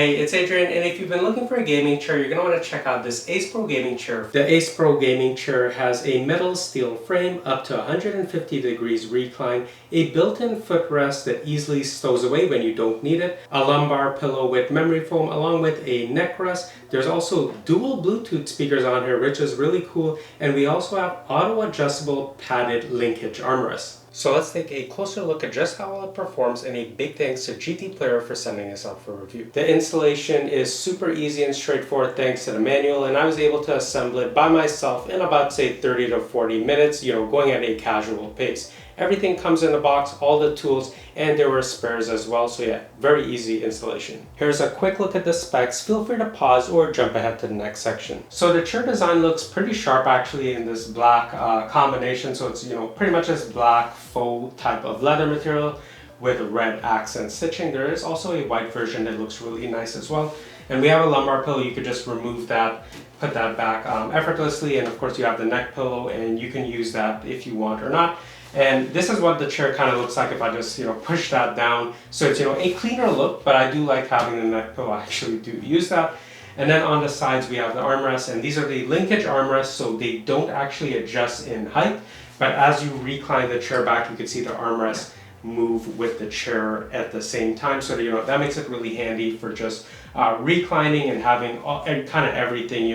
Hey, it's Adrian, and if you've been looking for a gaming chair, you're going to want to check out this Ace Pro gaming chair. The Ace Pro gaming chair has a metal steel frame, up to 150 degrees recline, a built-in footrest that easily stows away when you don't need it, a lumbar pillow with memory foam along with a neck rest. There's also dual Bluetooth speakers on here, which is really cool, and we also have auto-adjustable padded linkage armrests. So let's take a closer look at just how well it performs, and a big thanks to GTPlayer for sending this out for review. The installation is super easy and straightforward thanks to the manual, and I was able to assemble it by myself in about say 30 to 40 minutes, going at a casual pace. Everything comes in the box, all the tools, and there were spares as well, so yeah, very easy installation. Here's a quick look at the specs. Feel free to pause or jump ahead to the next section. So the chair design looks pretty sharp actually in this black combination, so it's pretty much this black faux type of leather material with red accent stitching. There is also a white version that looks really nice as well. And we have a lumbar pillow. You could just remove that, put that back effortlessly, and of course you have the neck pillow, and you can use that if you want or not. And this is what the chair kind of looks like if I just push that down. So it's a cleaner look, but I do like having the neck pillow. I actually do use that. And then on the sides we have the armrests, and these are the linkage armrests, so they don't actually adjust in height, but as you recline the chair back, you can see the armrests move with the chair at the same time. So that makes it really handy for just reclining and having kind of everything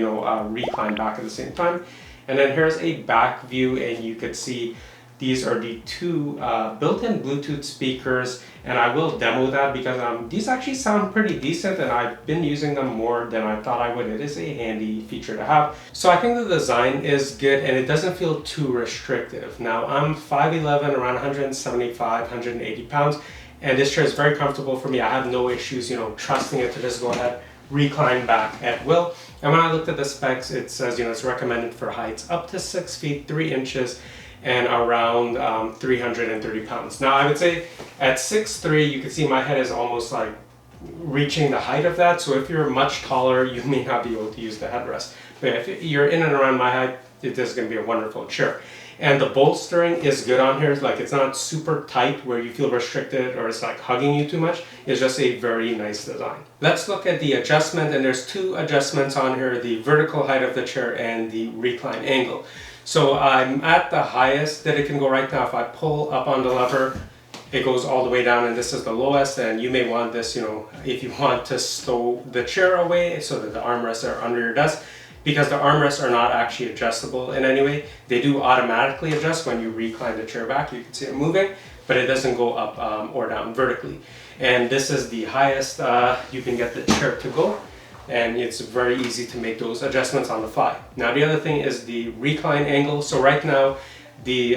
recline back at the same time. And then here's a back view, and you could see these are the two built-in Bluetooth speakers, and I will demo that because these actually sound pretty decent, and I've been using them more than I thought I would. It is a handy feature to have. So I think the design is good, and it doesn't feel too restrictive. Now I'm 5'11", around 175, 180 pounds, and this chair is very comfortable for me. I have no issues, trusting it to just go ahead, recline back at will. And when I looked at the specs, it says, it's recommended for heights up to 6 feet, 3 inches, and around 330 pounds. Now I would say at 6'3", you can see my head is almost like reaching the height of that. So if you're much taller, you may not be able to use the headrest. But if you're in and around my height, this is going to be a wonderful chair. And the bolstering is good on here. Like, it's not super tight where you feel restricted or it's like hugging you too much. It's just a very nice design. Let's look at the adjustment, and there's two adjustments on here: the vertical height of the chair and the recline angle. So I'm at the highest that it can go right now. If I pull up on the lever, it goes all the way down, and this is the lowest. And you may want this, if you want to stow the chair away so that the armrests are under your desk, because the armrests are not actually adjustable in any way. They do automatically adjust when you recline the chair back. You can see it moving, but it doesn't go up or down vertically. And this is the highest you can get the chair to go. And it's very easy to make those adjustments on the fly. Now the other thing is the recline angle. So right now the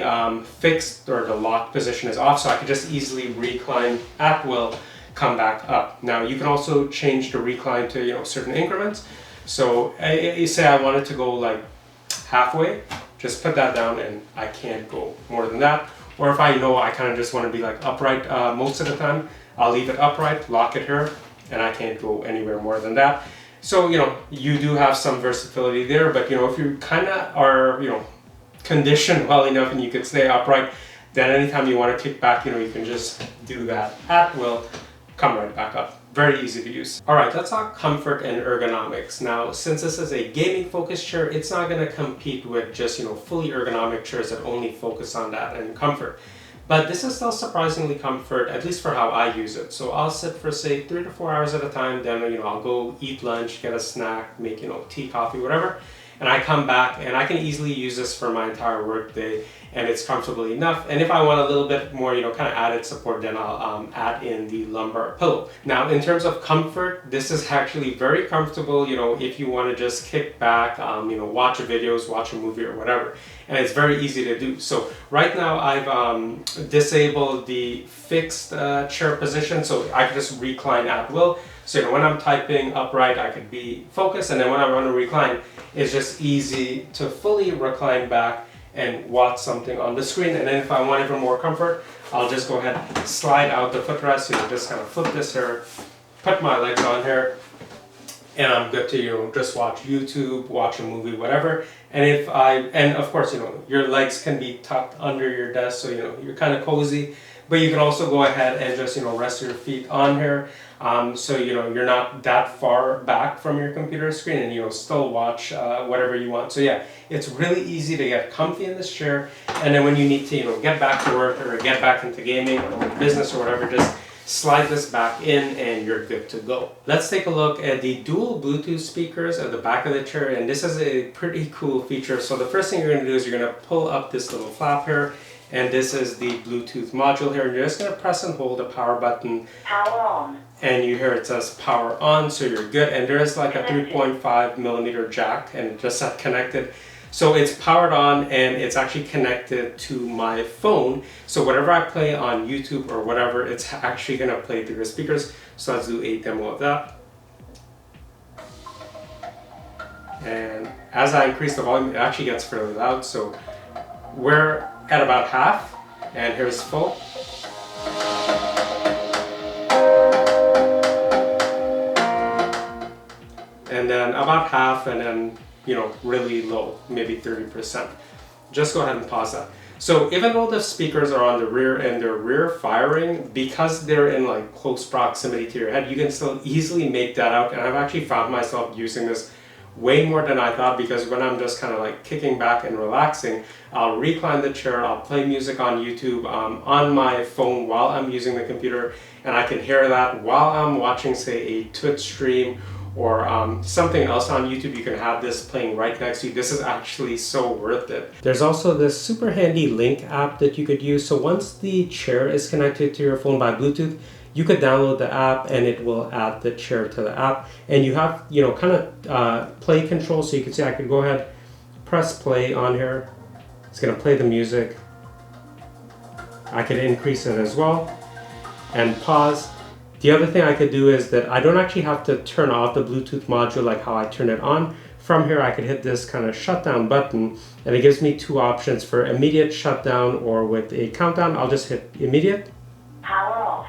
fixed or the lock position is off, so I could just easily recline at will, come back up. Now you can also change the recline to certain increments. So you say I wanted to go like halfway, just put that down and I can't go more than that. Or if I kind of just want to be like upright most of the time, I'll leave it upright, lock it here, and I can't go anywhere more than that. So, you do have some versatility there, but, if you kind of are, conditioned well enough and you could stay upright, then anytime you want to kick back, you can just do that at will, come right back up. Very easy to use. All right, let's talk comfort and ergonomics. Now, since this is a gaming focused chair, it's not going to compete with just, fully ergonomic chairs that only focus on that and comfort. But this is still surprisingly comfort, at least for how I use it. So I'll sit for say 3 to 4 hours at a time, then I'll go eat lunch, get a snack, make tea, coffee, whatever, and I come back and I can easily use this for my entire work day, and it's comfortable enough. And if I want a little bit more kind of added support, then I'll add in the lumbar pillow. Now in terms of comfort, this is actually very comfortable if you want to just kick back, watch videos, watch a movie or whatever, and it's very easy to do. So right now I've disabled the fixed chair position, so I can just recline at will. So when I'm typing upright, I could be focused, and then when I want to recline, it's just easy to fully recline back and watch something on the screen. And then if I want even more comfort, I'll just go ahead, slide out the footrest, just kind of flip this here, put my legs on here, and I'm good to just watch YouTube, watch a movie, whatever. And of course your legs can be tucked under your desk, so you're kind of cozy. but you can also go ahead and just, rest your feet on here. So, you're not that far back from your computer screen and, still watch whatever you want. So yeah, it's really easy to get comfy in this chair. And then when you need to, get back to work or get back into gaming or business or whatever, just slide this back in and you're good to go. Let's take a look at the dual Bluetooth speakers at the back of the chair, and this is a pretty cool feature. So the first thing you're going to do is you're going to pull up this little flap here, and this is the Bluetooth module here, and you're just going to press and hold the power button. Power on. And you hear it says power on, so you're good. And there is like a 3.5 millimeter jack, and it just said connected. So it's powered on and it's actually connected to my phone. So whatever I play on YouTube or whatever, it's actually gonna play through the speakers. So let's do a demo of that. And as I increase the volume, it actually gets fairly loud. So we're at about half, and here's full. And then about half, and then really low, maybe 30%. Just go ahead and pause that. So even though the speakers are on the rear and they're rear firing, because they're in like close proximity to your head, you can still easily make that out. And I've actually found myself using this way more than I thought, because when I'm just kind of like kicking back and relaxing, I'll recline the chair, I'll play music on YouTube on my phone while I'm using the computer, and I can hear that while I'm watching, say, a Twitch stream or something else on YouTube. You can have this playing right next to you. This is actually so worth it. There's also this super handy link app that you could use. So once the chair is connected to your phone by Bluetooth, you could download the app and it will add the chair to the app. And you have, kind of play control. So you can see I could go ahead, press play on here. It's gonna play the music. I could increase it as well and pause. The other thing I could do is that I don't actually have to turn off the Bluetooth module like how I turn it on. From here, I could hit this kind of shutdown button, and it gives me two options for immediate shutdown or with a countdown. I'll just hit immediate. Power off.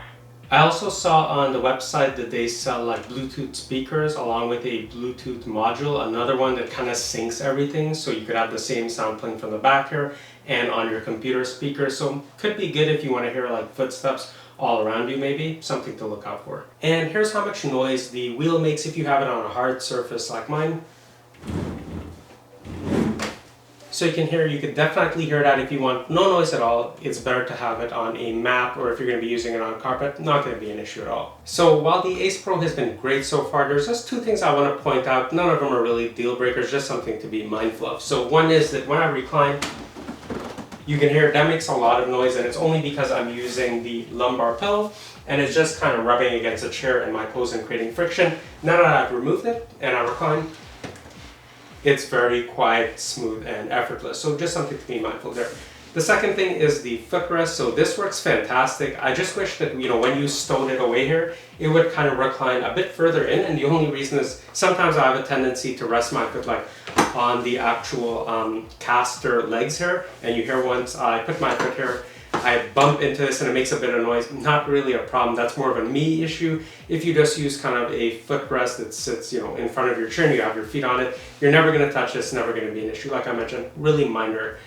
I also saw on the website that they sell like Bluetooth speakers along with a Bluetooth module, another one that kind of syncs everything. So you could have the same sound playing from the back here and on your computer speaker. So could be good if you want to hear like footsteps all around you, maybe something to look out for. And here's how much noise the wheel makes if you have it on a hard surface like mine. So you could definitely hear that. If you want no noise at all, it's better to have it on a mat, or if you're going to be using it on carpet, not going to be an issue at all. So while the Ace Pro has been great so far, there's just two things I want to point out. None of them are really deal breakers, just something to be mindful of. So one is that when I recline, you can hear that makes a lot of noise, and it's only because I'm using the lumbar pillow and it's just kind of rubbing against the chair and my toes and creating friction. Now that I've removed it and I recline, it's very quiet, smooth, and effortless. So just something to be mindful there. The second thing is the footrest. So this works fantastic. I just wish that, when you stowed it away here, it would kind of recline a bit further in. And the only reason is sometimes I have a tendency to rest my foot like on the actual caster legs here. And you hear once I put my foot here, I bump into this and it makes a bit of noise. Not really a problem. That's more of a me issue. If you just use kind of a footrest that sits, in front of your chair and you have your feet on it, you're never going to touch this, never going to be an issue. Like I mentioned, really minor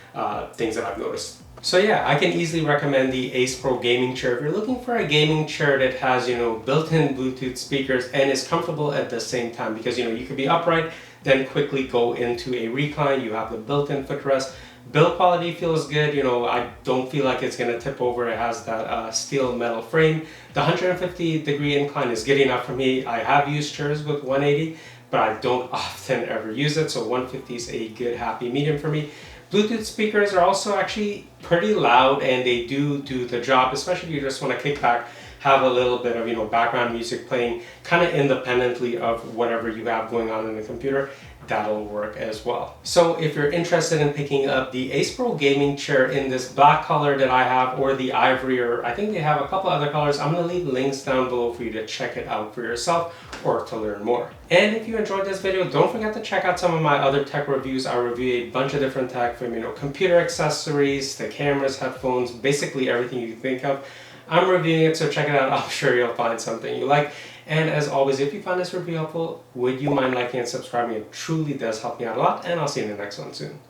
things that I've noticed. So yeah, I can easily recommend the Ace Pro gaming chair if you're looking for a gaming chair that has, built-in Bluetooth speakers and is comfortable at the same time, because, you could be upright, then quickly go into a recline. You have the built-in footrest. Build quality feels good. I don't feel like it's going to tip over. It has that steel metal frame. The 150-degree incline is good enough for me. I have used chairs with 180, but I don't often ever use it. So 150 is a good, happy medium for me. Bluetooth speakers are also actually pretty loud, and they do the job, especially if you just want to kick back, have a little bit of, background music playing kind of independently of whatever you have going on in the computer. That'll work as well. So if you're interested in picking up the Ace Pro gaming chair in this black color that I have, or the ivory, or I think they have a couple other colors, I'm going to leave links down below for you to check it out for yourself or to learn more. And if you enjoyed this video, don't forget to check out some of my other tech reviews. I review a bunch of different tech, from computer accessories to cameras, headphones, basically everything you can think of. I'm reviewing it, so check it out. I'm sure you'll find something you like. And as always, if you found this review helpful, would you mind liking and subscribing? It truly does help me out a lot, and I'll see you in the next one soon.